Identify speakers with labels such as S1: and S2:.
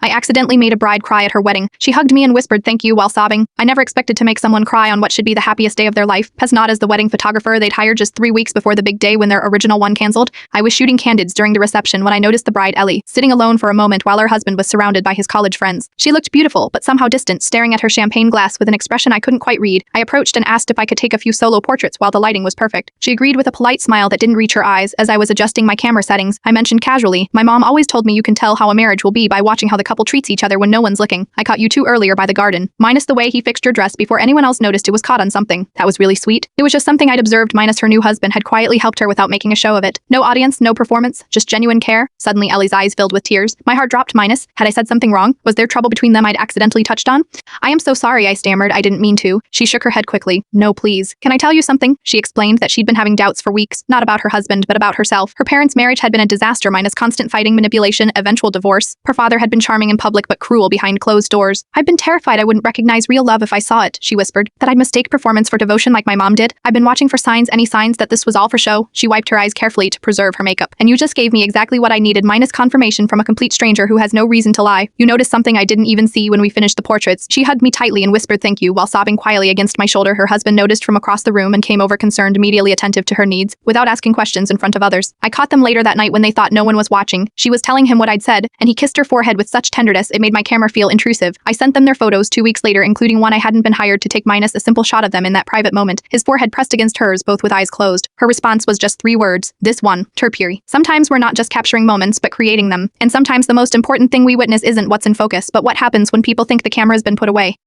S1: I accidentally made a bride cry at her wedding. She hugged me and whispered thank you while sobbing. I never expected to make someone cry on what should be the happiest day of their life. Pez not as the wedding photographer they'd hired just 3 weeks before the big day when their original one canceled. I was shooting candids during the reception when I noticed the bride Ellie, sitting alone for a moment while her husband was surrounded by his college friends. She looked beautiful, but somehow distant, staring at her champagne glass with an expression I couldn't quite read. I approached and asked if I could take a few solo portraits while the lighting was perfect. She agreed with a polite smile that didn't reach her eyes. As I was adjusting my camera settings, I mentioned casually, my mom always told me you can tell how a marriage will be by watching how the couple treats each other when no one's looking. I caught you two earlier by the garden. Minus the way he fixed your dress before anyone else noticed it was caught on something. That was really sweet. It was just something I'd observed minus her new husband had quietly helped her without making a show of it. No audience, no performance, just genuine care. Suddenly Ellie's eyes filled with tears. My heart dropped. Minus, had I said something wrong? Was there trouble between them I'd accidentally touched on? I am so sorry, I stammered. I didn't mean to. She shook her head quickly. No, please. Can I tell you something? She explained that she'd been having doubts for weeks, not about her husband, but about herself. Her parents' marriage had been a disaster minus constant fighting, manipulation, eventual divorce. Her father had been charming in public but cruel behind closed doors. I'd been terrified I wouldn't recognize real love if I saw it, she whispered. That I'd mistake performance for devotion like my mom did. I've been watching for signs, any signs that this was all for show. She wiped her eyes carefully to preserve her makeup. And you just gave me exactly what I needed minus confirmation from a complete stranger who has no reason to lie. You noticed something I didn't even see when we finished the portraits. She hugged me tightly and whispered thank you while sobbing quietly against my shoulder. Her husband noticed from across the room and came over concerned, immediately attentive to her needs, without asking questions in front of others. I caught them later that night when they thought no one was watching. She was telling him what I'd said, and he kissed her forehead with such tenderness it made my camera feel intrusive. I sent them their photos 2 weeks later, including one I hadn't been hired to take minus a simple shot of them in that private moment, his forehead pressed against hers, both with eyes closed. Her response was just 3 words. This one. Terpuri. Sometimes we're not just capturing moments, but creating them. And sometimes the most important thing we witness isn't what's in focus, but what happens when people think the camera's been put away.